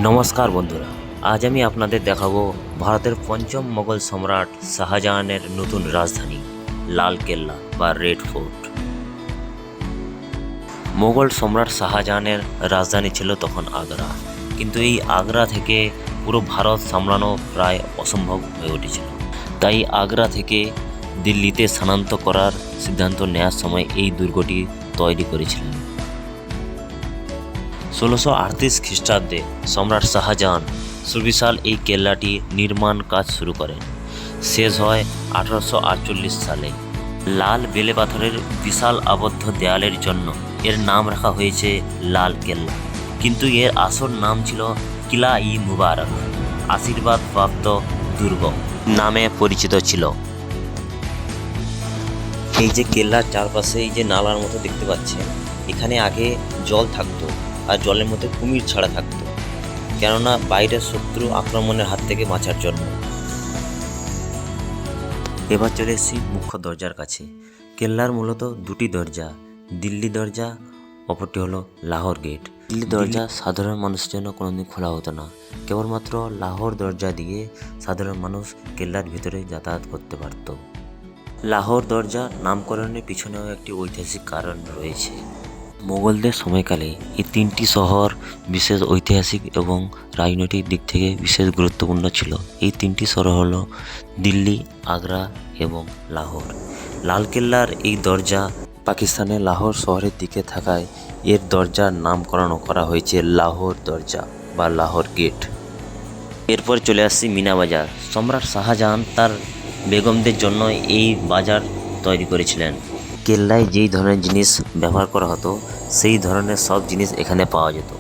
নমস্কার বন্ধুরা, আজ আমি আপনাদের দেখাবো ভারতের পঞ্চম মোগল সম্রাট শাহজাহানের নতুন রাজধানী লালকেল্লা বা রেড ফোর্ট। মোগল সম্রাট শাহজাহানের রাজধানী ছিল তখন আগ্রা, কিন্তু এই আগ্রা থেকে পুরো ভারত সামলানো প্রায় অসম্ভব হয়ে উঠেছিল। তাই আগ্রা থেকে দিল্লিতে স্থানান্তর করার সিদ্ধান্ত নেওয়ার সময় এই দুর্গটি তৈরি করেছিলেন। 1638 খ্রিস্টাব্দে সম্রাট শাহজাহান সুবিশাল এই কেল্লাটি নির্মাণ কাজ শুরু করেন। শেষ হয় 1848 সালে। লাল বেলে পাথরের বিশাল আবদ্ধ দেয়ালের জন্য এর নাম রাখা হয়েছে লাল কেল্লা, কিন্তু এর আসল নাম ছিল কিলা ই মুবারক, আশীর্বাদ প্রাপ্ত দুর্গ নামে পরিচিত ছিল। এই যে কেল্লার চারপাশে এই যে নালার মতো দেখতে পাচ্ছেন, এখানে আগে জল থাকতো, আর জলের মধ্যে কুমির ছাড়া থাকতো, কেননা বাইরের শত্রু আক্রমণের হাত থেকে বাঁচার জন্য। এবার চলে এসেছি মুখ্য দরজার কাছে। কেল্লার মূলত দুটি দরজা, দিল্লি দরজা, অপরটি হলো লাহোর গেট। দিল্লি দরজা সাধারণ মানুষের জন্য কোনোদিন খোলা হতো না, কেবলমাত্র লাহোর দরজা দিয়ে সাধারণ মানুষ কেল্লার ভিতরে যাতায়াত করতে পারত। লাহোর দরজা নামকরণের পিছনেও একটি ঐতিহাসিক কারণ রয়েছে। মোগলদের সময়কালে এই তিনটি শহর বিশেষ ঐতিহাসিক এবং রাজনৈতিক দিক থেকে বিশেষ গুরুত্বপূর্ণ ছিল। এই তিনটি শহর হলো দিল্লি, আগ্রা এবং লাহোর। লালকেল্লার এই দরজা পাকিস্তানের লাহোর শহরের দিকে থাকায় এর দরজার নামকরণ করা হয়েছে লাহোর দরজা বা লাহোর গেট। এরপর চলে আসছি মিনা বাজার। সম্রাট শাহজাহান তার বেগমদের জন্য এই বাজার তৈরি করেছিলেন। কেল্লায় যেই ধরনের জিনিস ব্যবহার করা হতো সেই ধরনের সব জিনিস এখানে পাওয়া যেত।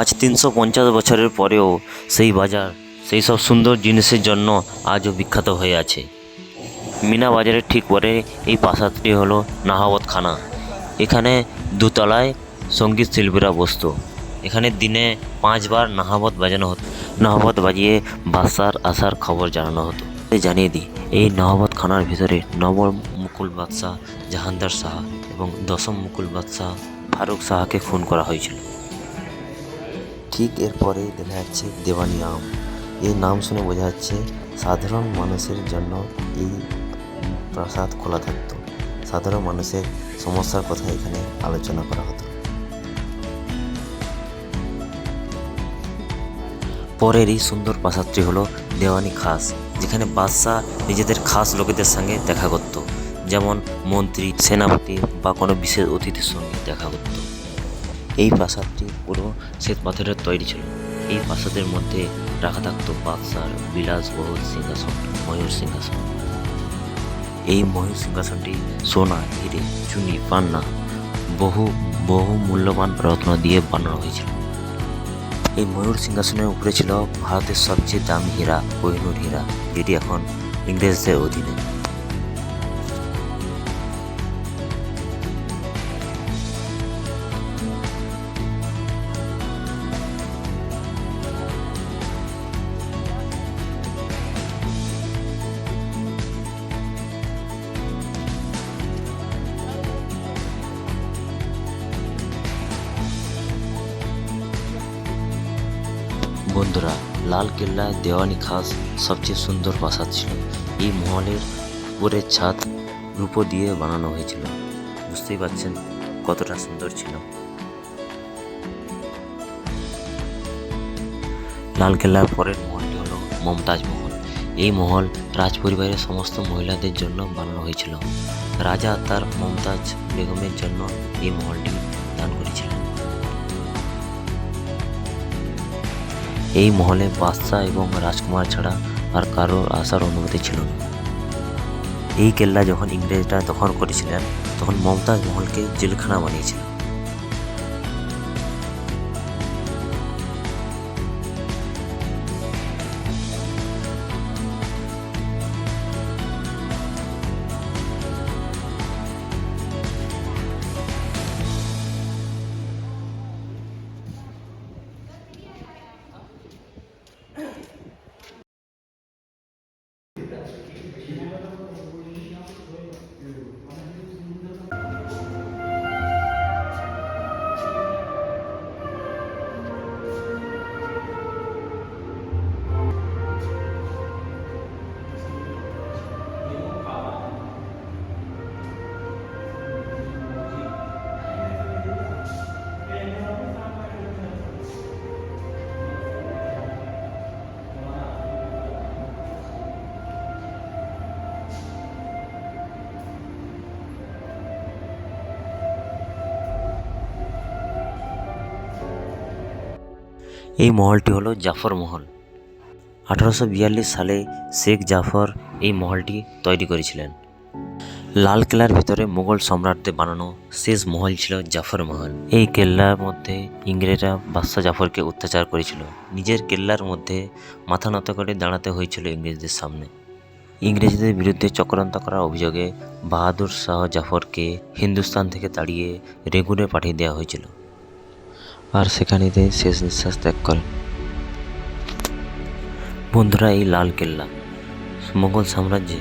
আজ 350 বছরের পরেও সেই বাজার সেই সব সুন্দর জিনিসের জন্য আজও বিখ্যাত হয়ে আছে। মিনা বাজারের ঠিক পরে এই প্রাসাদটি হলো নাহাবত খানা। এখানে দোতলায় সঙ্গীত শিল্পীরা বসতো। এখানে দিনে 5 বার নাহাবত বাজানো হতো। নাহাবত বাজিয়ে বাদশার আসার খবর জানানো হতো। জানিয়ে দিই, এই নাহাবত খানার ভিতরে নবম মুকুল বাদশাহ জাহাঙ্গীর শাহ এবং দশম মুকুল বাদশাহ ফারুক শাহকে খুন করা হয়েছিল। ঠিক এরপরে দেখা যাচ্ছে দেওয়ানি আম। এই নাম শুনে বোঝা যাচ্ছে সাধারণ মানুষের জন্য এই প্রাসাদ খোলা থাকতো। সাধারণ মানুষের সমস্যার কথা এখানে আলোচনা করা হতো। পরের এই সুন্দর প্রাসাদটি হলো দেওয়ানি খাস, যেখানে বাদশাহ নিজেদের খাস লোকেদের সঙ্গে দেখা করত, যেমন মন্ত্রী, সেনাপতি বা কোনো বিশেষ অতিথির সঙ্গে দেখা করত। এই প্রাসাদটি পুরো শ্বেত পাথরের তৈরি ছিল। এই প্রাসাদের মধ্যে রাখা থাকতো বাদশার বিলাসবহুল সিংহাসন, ময়ূর সিংহাসন। এই ময়ূর সিংহাসনটি সোনা, হিরে, চুনি, পান্না, বহু মূল্যবান রত্ন দিয়ে বানানো হয়েছিল। এই ময়ূর সিংহাসনের উপরে ছিল ভারতের সবচেয়ে দামি হীরা, কোহিনূর হীরা, যেটি এখন ইংরেজদের অধীনে। বন্ধুরা, লাল কেল্লা দেওয়ানি খাস সবচেয়ে সুন্দর প্রাসাদ ছিল। এই মহলের উপরের ছাদ রূপো দিয়ে বানানো হয়েছিল। বুঝতেই পারছেন কতটা সুন্দর ছিল। লাল কেল্লার পরের মহলটি হলো মমতাজ মহল। এই মহল রাজ পরিবারের সমস্ত মহিলাদের জন্য বানানো হয়েছিল। রাজা তার মমতাজ বেগমের জন্য এই মহলটি দান করেছিলেন। এই মহলে বাদশাহ এবং রাজকুমার ছাড়া আর কারোর আসার অনুমতি ছিল না। এই কেল্লা যখন ইংরেজরা দখল করেছিলেন তখন মমতাজ মহলকে জেলখানা বানিয়েছিল। এই মহলটি হলো জাফর মহল। 1842 সালে শেখ জাফর এই মহলটি তৈরি করেছিলেন। লাল কেল্লার ভিতরে মুঘল সম্রাটদের বানানো শেষ মহল ছিল জাফর মহল। এই কেল্লার মধ্যে ইংরেজরা বাদশাহ জাফরকে অত্যাচার করেছিল। নিজের কেল্লার মধ্যে মাথা নত করে দাঁড়াতে হয়েছিল ইংরেজদের সামনে। ইংরেজদের বিরুদ্ধে চক্রান্ত করার অভিযোগে বাহাদুর শাহ জাফরকে হিন্দুস্তান থেকে তাড়িয়ে রেঙ্গুনে পাঠিয়ে দেওয়া হয়েছিল, আর সেখানেই তিনি শেষ নিঃশ্বাস ত্যাগ করেন। বন্ধুরা, এই লাল কেল্লা মুঘল সাম্রাজ্যে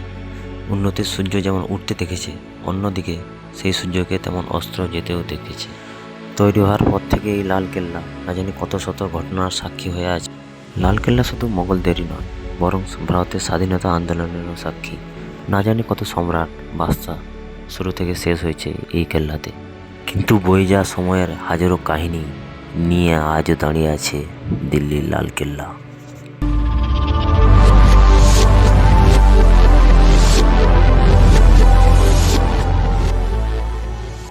উন্নতির সূর্য যেমন উঠতে দেখেছে, অন্যদিকে সেই সূর্যকে তেমন অস্ত্র যেতেও দেখেছে। তৈরি হওয়ার পর থেকে এই লাল কেল্লা না জানি কত শত ঘটনার সাক্ষী হয়ে আছে। লাল কেল্লা শুধু মোগলদেরই নয়, বরং ভারতের স্বাধীনতা আন্দোলনেরও সাক্ষী। না জানি কত সম্রাট বাদশা শুরু থেকে শেষ হয়েছে এই কেল্লাতে, কিন্তু বয়ে যাওয়া সময়ের হাজারো কাহিনী নিয়ে আজও দাঁড়িয়ে আছে দিল্লির লাল কেল্লা।